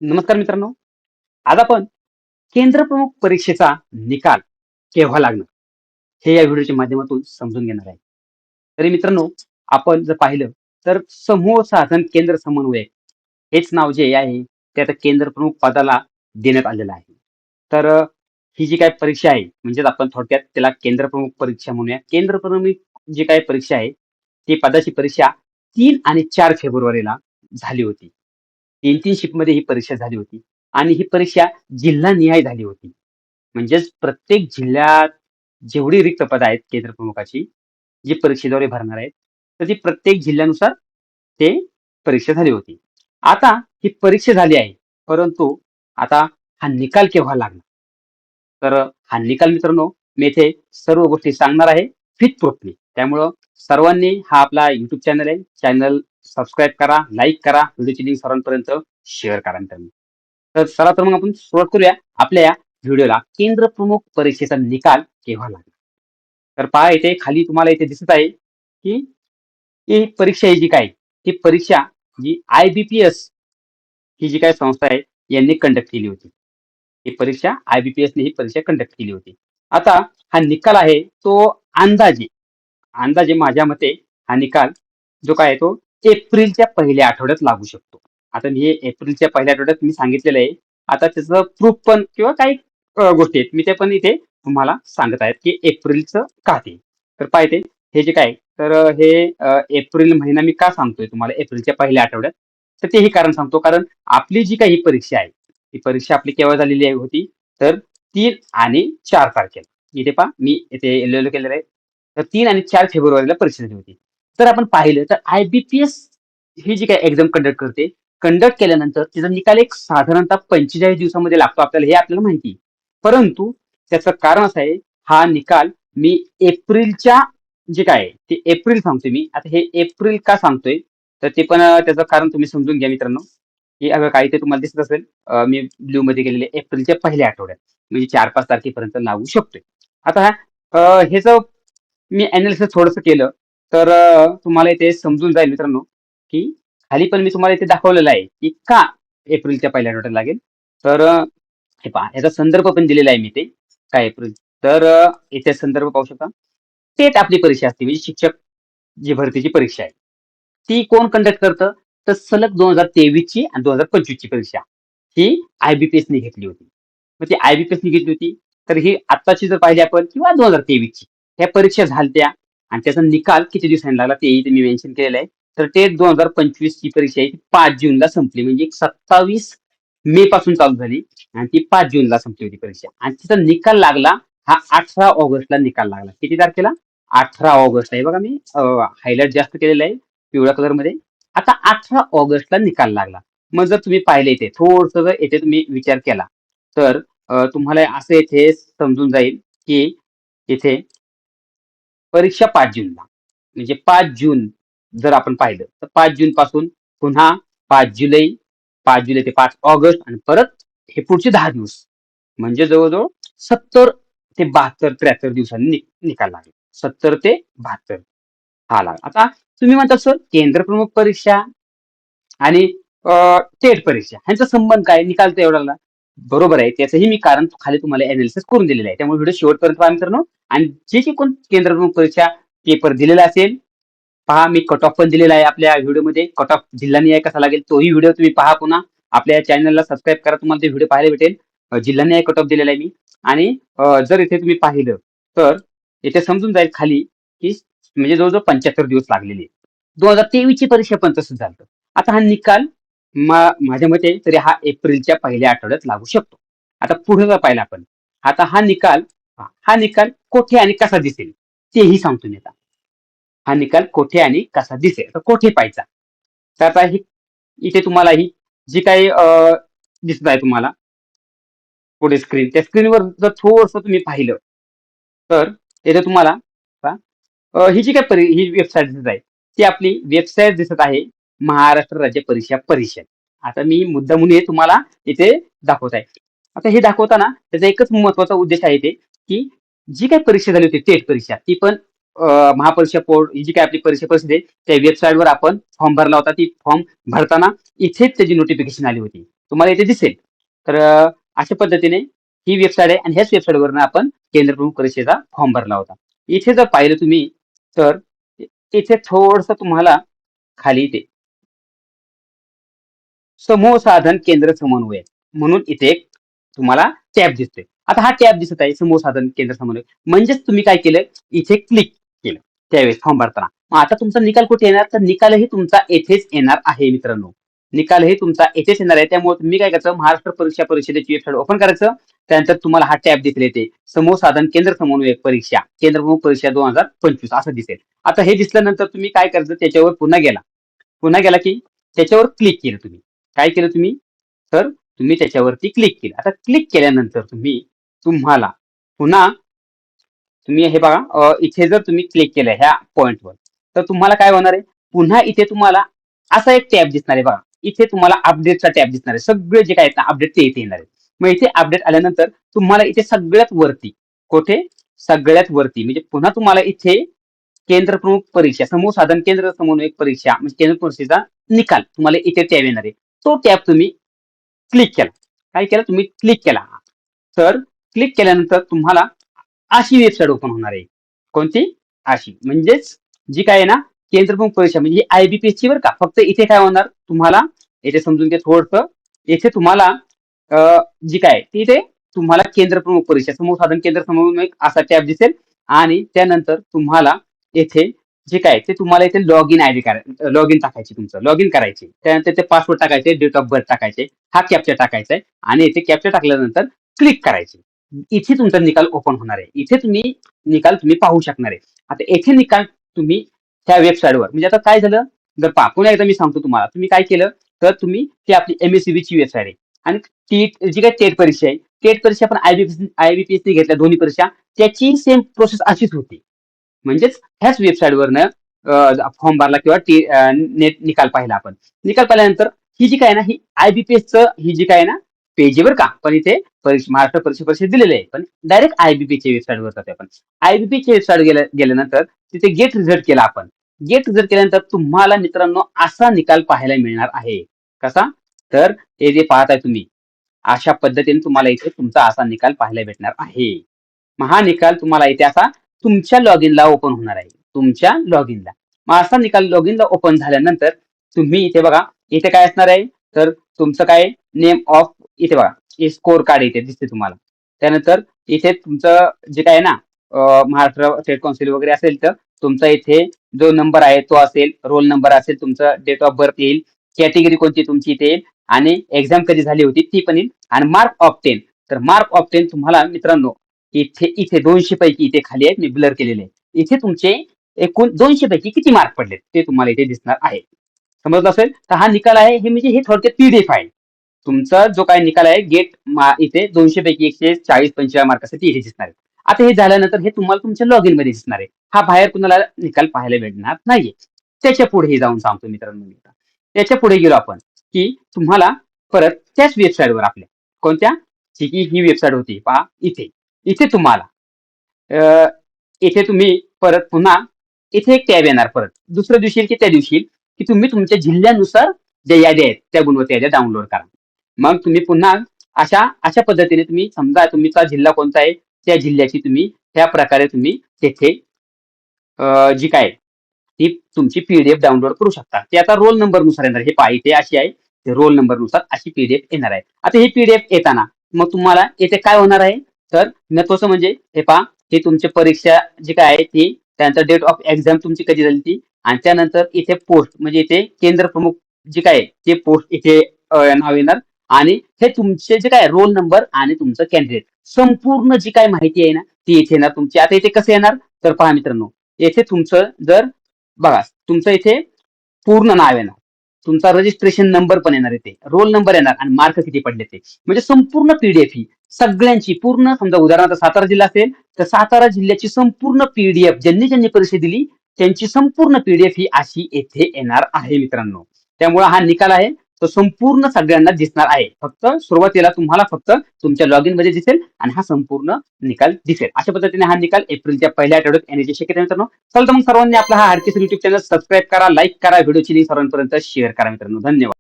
नमस्कार मित्रांनो. आज आपण केंद्रप्रमुख परीक्षेचा निकाल केव्हा लागणार हे या व्हिडिओच्या माध्यमातून समजून घेणार आहे. तरी मित्रांनो, आपण जर पाहिलं तर समूह साधन केंद्र समन्वयक हेच नाव जे आहे ते आता केंद्रप्रमुख पदाला देण्यात आलेलं आहे. तर ही जी काही परीक्षा आहे म्हणजेच आपण थोडक्यात त्याला केंद्रप्रमुख परीक्षा म्हणूया. केंद्रप्रमुख जी काही परीक्षा आहे ती पदाची परीक्षा 3 आणि 4 फेब्रुवारीला झाली होती. 3-3 शिफ्टमध्ये ही परीक्षा झाली होती आणि ही परीक्षा जिल्हानिहाय झाली होती. म्हणजेच प्रत्येक जिल्ह्यात जेवढी रिक्त पदं आहेत केंद्रप्रमुखाची, जी परीक्षेद्वारे भरणार आहेत, तर ती प्रत्येक जिल्ह्यानुसार ते परीक्षा झाली होती. आता ही परीक्षा झाली आहे, परंतु आता हा निकाल केव्हा लागणार? तर हा निकाल मित्रांनो, मी इथे सर्व गोष्टी सांगणार आहे विथ प्रूफनी. त्यामुळं सर्वांनी हा आपला YouTube चॅनल आहे. चॅनल सबस्क्राईब करा, लाईक करा, व्हिडिओची लिंक सर्वांपर्यंत शेअर करा मित्रांनो. तर चला तर मग आपण सुरुवात करूया आपल्या या व्हिडिओला. केंद्रप्रमुख परीक्षेचा निकाल केव्हा लागणार? तर पहा इथे खाली तुम्हाला इथे दिसत आहे, की ही परीक्षा ही जी काय, ही परीक्षा जी IBPS ही जी काही संस्था आहे, यांनी कंडक्ट केली होती. ही परीक्षा IBPSने ही परीक्षा कंडक्ट केली होती. आता हा निकाल आहे तो अंदाजे अंदाजे माझ्या मते हा निकाल जो काय आहे तो एप्रिलच्या पहिल्या आठवड्यात लागू शकतो. आता मी हे एप्रिलच्या पहिल्या आठवड्यात मी सांगितलेलं आहे. आता त्याचं प्रूफ पण किंवा काही गोष्टी आहेत. मी ते पण इथे तुम्हाला सांगत आहेत, की एप्रिलचं का ते. तर पहा इथे हे जे काय तर हे एप्रिल महिना मी का सांगतोय तुम्हाला एप्रिलच्या पहिल्या आठवड्यात? तर तेही कारण सांगतो. कारण आपली जी काही परीक्षा आहे, ही परीक्षा आपली केव्हा झालेली आहे होती? तर 3 आणि 4 तारखेला. इथे पहा मी इथे येलो केलेलं आहे. तर 3 आणि 4 फेब्रुवारीला परीक्षा झाली होती. तर आपण पाहिलं तर IBPS ही जी काही एक्झाम कंडक्ट करते, कंडक्ट केल्यानंतर तिचा निकाल एक साधारणतः 45 दिवसामध्ये लागतो आपल्याला, हे आपल्याला माहिती आहे. परंतु त्याचं कारण असं आहे, हा निकाल मी एप्रिलच्या जे काय आहे, ते एप्रिल सांगतोय मी. आता हे एप्रिल का सांगतोय? तर ते पण त्याचं कारण तुम्ही समजून घ्या मित्रांनो, की बघा इथे तुम्हाला दिसत असेल मी ब्लूमध्ये केलेले एप्रिलच्या पहिल्या आठवड्यात म्हणजे 4-5 तारखेपर्यंत लागू शकतोय. आता ह्याचं मी एनालिसिस थोडंसं केलं, तर तुम्हाला इथे समजून जाईल मित्रांनो, की खाली पण मी तुम्हाला इथे दाखवलेलं आहे, की का एप्रिलच्या पहिल्या आठवड्यात लागेल. तर हे पहा याचा संदर्भ पण दिलेला आहे मी इथे. काय एप्रिल तर इथे संदर्भ पाहू शकता. टेट आपली परीक्षा असते म्हणजे शिक्षक जी भरतीची परीक्षा आहे. ती कोण कंडक्ट करतं? तर सलग 2023 ची आणि 2025 ची परीक्षा ही IBPSने घेतली होती. मग ती IBPSने घेतली होती, तर ही आत्ताची जर पाहिली आपण किंवा 2023 ची ह्या परीक्षा झालत्या आणि त्याचा निकाल किती दिवसांनी लागला तेही इथे मी मेन्शन केलेलं आहे. तर टेट 2025 ची परीक्षा आहे ती 5 जूनला संपली म्हणजे 27 मे पासून चालू झाली आणि ती 5 जूनला संपली होती परीक्षा आणि तिचा निकाल लागला हा 18 ऑगस्टला निकाल लागला. किती तारखेला? 18 ऑगस्ट आहे बघा मी हायलाइट जास्त केलेलं आहे पिवळ्या कलरमध्ये. आता 18 ऑगस्टला निकाल लागला. मग जर तुम्ही पाहिले इथे थोडंसं जर येथे तुम्ही विचार केला, तर तुम्हाला असं येथे समजून जाईल, की इथे परीक्षा 5 जूनला. म्हणजे 5 जून जर आपण पाहिलं, तर 5 जूनपासून पुन्हा 5 जुलै, 5 जुलै ते 5 ऑगस्ट आणि परत हे पुढचे 10 दिवस. म्हणजे जवळ-जवळ 70 ते 72-73 दिवसांनी निकाल लागला. 70 ते 72 हा लागला. आता तुम्ही म्हणता सर केंद्रप्रमुख परीक्षा आणि टेट परीक्षा ह्यांचा संबंध काय? निकाल तर एवढा लागला. बरोबर आहे. त्याचंही मी कारण खाली तुम्हाला एनालिसिस करून दिलेलं आहे. त्यामुळे व्हिडिओ शेवटपर्यंत पहा मित्रांनो आणि जे कोण केंद्रप्रमुख परीक्षा पेपर दिलेला असेल, पहा मी कट ऑफ पण दिलेला आहे आपल्या व्हिडिओमध्ये. कट ऑफ जिल्हानिहाय कसा लागेल तोही व्हिडिओ तुम्ही पहा पुन्हा. आपल्या चॅनलला सबस्क्राईब करा. तुम्हाला ते व्हिडिओ पाहायला भेटेल. जिल्हानिहाय कट ऑफ दिलेला आहे मी आणि जर इथे तुम्ही पाहिलं, तर इथे समजून जाईल खाली, की म्हणजे जवळ-जवळ 75 दिवस लागलेले आहेत. 2023 ची परीक्षा पण तसंच झालं. आता हा निकाल माझ्या मते तरी हा एप्रिलच्या पहिल्या आठवड्यात लागू शकतो. आता पुढे जर पाहिलं आपण, आता हा निकाल कुठे आणि कसा दिसेल तेही सांगतो मी आता. हा निकाल कोठे आणि कसा दिसेल. तर कोठे पाहायचा? तर आता इथे तुम्हाला ही जी काही दिसत आहे तुम्हाला पुढे स्क्रीन, त्या स्क्रीनवर जर थोडंसं तुम्ही पाहिलं, तर इथे तुम्हाला ही जी काही ही वेबसाईट दिसत आहे, ती आपली वेबसाईट दिसत आहे महाराष्ट्र राज्य परीक्षा परिषद. आता मी मुद्दामून हे तुम्हाला इथे दाखवत आहे. आता हे दाखवताना त्याचा एकच महत्त्वाचा उद्देश आहे इथे, की जी काही परीक्षा झाली होती टेट परीक्षा, ती पण महापरीक्षा बोर्ड ही जी काही आपली परीक्षा परिषद आहे, त्या वेबसाईटवर आपण फॉर्म भरला होता. ती फॉर्म भरताना इथेच त्याची नोटिफिकेशन आली होती. तुम्हाला इथे दिसेल. तर अशा पद्धतीने ही वेबसाईट आहे आणि ह्याच वेबसाईटवरनं आपण केंद्र प्रमुख परीक्षेचा फॉर्म भरला होता. इथे जर पाहिलं तुम्ही तर इथे थोडंसं तुम्हाला खाली इथे समूह साधन केंद्र समन्वय म्हणून इथे एक तुम्हाला टॅब दिसतोय. आता हा टॅब दिसत आहे समूह साधन केंद्र समन्वय. म्हणजेच तुम्ही काय केलं, इथे क्लिक केलं त्यावेळेस फॉर्म भरताना. मग आता तुमचा निकाल कुठे येणार, तर निकालही तुमचा येथेच येणार आहे मित्रांनो. निकालही तुमचा येथेच येणार आहे. त्यामुळे तुम्ही काय करायचं, महाराष्ट्र परीक्षा परिषदेची वेबसाईट ओपन करायचं. त्यानंतर तुम्हाला हा टॅब दिसेल येते समूह साधन केंद्र समन्वय परीक्षा केंद्र प्रमुख परीक्षा 2025 असं दिसेल. आता हे दिसल्यानंतर तुम्ही काय करायचं, त्याच्यावर पुन्हा गेला की त्याच्यावर क्लिक केलं तुम्ही. काय केलं तुम्ही, तर तुम्ही त्याच्यावरती क्लिक केलं. आता क्लिक केल्यानंतर तुम्हाला पुन्हा तुम्ही हे बघा, इथे जर तुम्ही क्लिक केलं ह्या पॉइंटवर, तर तुम्हाला काय होणार आहे, पुन्हा इथे तुम्हाला असा एक टॅब दिसणार आहे बघा. इथे तुम्हाला अपडेटचा टॅब दिसणार आहे. सगळे जे काय आहेत ना अपडेट ते इथे येणार आहे. मग इथे अपडेट आल्यानंतर तुम्हाला इथे सगळ्यात वरती, कुठे, सगळ्यात वरती म्हणजे पुन्हा तुम्हाला इथे केंद्र प्रमुख परीक्षा समूह साधन केंद्र समन्वयक परीक्षा म्हणजे केंद्र परीक्षेचा निकाल तुम्हाला इथे टॅब येणार आहे. तो टॅब तुम्ही क्लिक केला. काय केलं तुम्ही, क्लिक केला. तर क्लिक केल्यानंतर तुम्हाला अशी वेबसाईट ओपन होणार आहे. कोणती, अशी म्हणजेच जी काय आहे ना केंद्र प्रमुख परीक्षा म्हणजे IBPS ची बरं का. फक्त इथे काय होणार तुम्हाला, इथे समजून घ्या थोडंसं. इथे तुम्हाला जी काय तिथे तुम्हाला केंद्र प्रमुख परीक्षा समूह साधन केंद्र समन्वयक असा टॅब दिसेल आणि त्यानंतर तुम्हाला येथे जे काय ते तुम्हाला इथे log in ID log in टाकायचे, तुमचं लॉग इन करायचे. त्यानंतर ते पासवर्ड टाकायचे, डेट ऑफ बर्थ टाकायचे, हा कॅप्चा टाकायचा आहे आणि इथे कॅप्चा टाकल्यानंतर क्लिक करायचे. इथे तुमचा निकाल ओपन होणार आहे. इथे निकाल तुम्ही पाहू शकणार आहे. आता येथे निकाल तुम्ही त्या वेबसाईटवर म्हणजे आता काय झालं, जर पुन्हा एकदा मी सांगतो तुम्हाला, तुम्ही काय केलं, तर तुम्ही ती आपली MSCB ची वेबसाईट आहे आणि ती जी काही टेट परीक्षा आहे, टेट परीक्षा पण IBPS ने घेतल्या दोन्ही परीक्षा, त्याची सेम प्रोसेस अशीच होती. म्हणजेच ह्याच वेबसाईटवरनं फॉर्म भरला किंवा नेट निकाल पाहिला आपण. निकाल पाहिल्यानंतर ही जी काय ना ही IBPS ही जी काय ना पेज आहे बरं का, पण इथे महाराष्ट्र परीक्षा परिषद दिलेले आहे, पण डायरेक्ट IBPS च्या वेबसाईटवर जाते आपण. IBPS च्या वेबसाईट गेल्यानंतर तिथे गेट रिझल्ट केला आपण. गेट रिझल्ट केल्यानंतर तुम्हाला मित्रांनो असा निकाल पाहायला मिळणार आहे. कसा, तर हे जे पाहत आहे तुम्ही, अशा पद्धतीने तुम्हाला इथे तुमचा असा निकाल पाहायला भेटणार आहे. मग हा निकाल तुम्हाला इथे असा तुमच्या लॉगिनला ओपन होणार आहे. तुमच्या लॉगिनला. मग असा निकाल लॉगिनला ओपन झाल्यानंतर तुम्ही इथे बघा, इथे काय असणार आहे, तर तुमचं काय नेम ऑफ, इथे बघा हे स्कोर कार्ड इथे दिसते तुम्हाला. त्यानंतर इथे तुमचं जे काय आहे ना महाराष्ट्र स्टेट काउन्सिल वगैरे असेल तर तुमचा इथे जो नंबर आहे तो असेल, रोल नंबर असेल, तुमचं डेट ऑफ बर्थ येईल, कॅटेगरी कोणती तुमची इथे येईल आणि एक्झाम कधी झाली होती ती पण येईल आणि मार्क ऑफ 10. तर मार्क ऑफ 10 तुम्हाला मित्रांनो इथे इथे 200 पैकी इथे खाली आहेत, मी ब्लर केलेले आहे. इथे तुमचे एकूण 200 पैकी किती मार्क पडलेत ते तुम्हाला इथे दिसणार आहे. समजलं असेल, तर हा निकाल आहे हे म्हणजे हे थोडक्यात PDF आहे. तुमचा जो काय निकाल आहे इथे 200 पैकी 140-45 मार्कासाठी इथे दिसणार आहे. आता हे झाल्यानंतर हे तुम्हाला तुमच्या लॉगिन मध्ये दिसणार आहे. हा बाहेर कुणाला निकाल पाहायला भेटणार नाहीये. त्याच्या पुढे जाऊन सांगतो मित्रांनो मी. त्याच्या पुढे गेलो आपण की तुम्हाला परत त्याच वेबसाईटवर आपल्या कोणत्या, जी की ही वेबसाईट होती पहा इथे. इथे तुम्हाला इथे तुम्ही परत पुन्हा इथे एक टॅब येणार परत. दुसऱ्या दिवशी की त्या दिवशी की तुम्ही तुमच्या जिल्ह्यानुसार ज्या याद्या आहेत त्या गुणवत्ता याद्या डाउनलोड करा. मग तुम्ही पुन्हा अशा अशा पद्धतीने तुम्ही समजा तुमचा जिल्हा कोणता आहे त्या जिल्ह्याची तुम्ही त्या प्रकारे तुम्ही तेथे जी काय ती तुमची PDF डाउनलोड करू शकता. ते आता रोल नंबर नुसार येणार. हे पहा इथे अशी आहे, ते रोल नंबर नुसार अशी PDF येणार आहे. आता ही PDF येताना मग तुम्हाला येथे काय होणार आहे, तर महत्वाचं म्हणजे हे पहा, हे तुमची परीक्षा जी काय आहे ती, त्यानंतर डेट ऑफ एक्झाम तुमची कधी झाली ती आणि त्यानंतर इथे पोस्ट म्हणजे इथे केंद्र प्रमुख जी काय आहे ते पोस्ट इथे नाव येणार आणि हे तुमचे जे काय रोल नंबर आणि तुमचं कॅन्डिडेट संपूर्ण जी काय माहिती आहे ना ती इथे येणार तुमची. आता इथे कसं येणार, तर पहा मित्रांनो, येथे तुमचं जर बघा तुमचं इथे पूर्ण नाव येणार, तुमचा रजिस्ट्रेशन नंबर पण येणार, इथे रोल नंबर येणार आणि मार्क किती पडले ते, म्हणजे संपूर्ण PDF ही सगळ्यांची पूर्ण, समजा उदाहरणार्थ सातारा जिल्हा असेल तर सातारा जिल्ह्याची संपूर्ण PDF ज्यांनी ज्यांनी परीक्षा दिली त्यांची संपूर्ण PDF ही अशी येथे येणार आहे मित्रांनो. त्यामुळे हा निकाल आहे तो संपूर्ण सगळ्यांना दिसणार आहे. फक्त सुरुवातीला तुम्हाला फक्त तुमच्या लॉगिन मध्ये दिसेल आणि हा संपूर्ण निकाल दिसेल. अशा पद्धतीने हा निकाल एप्रिलच्या पहिल्या आठवड्यात येण्याची शक्यता मित्रांनो. चला तर मग सर्वांनी आपला हा हार्डकेसर YouTube चॅनल सबस्क्राईब करा, लाईक करा, व्हिडिओची लिंक सर्वांपर्यंत शेअर करा मित्रांनो. धन्यवाद.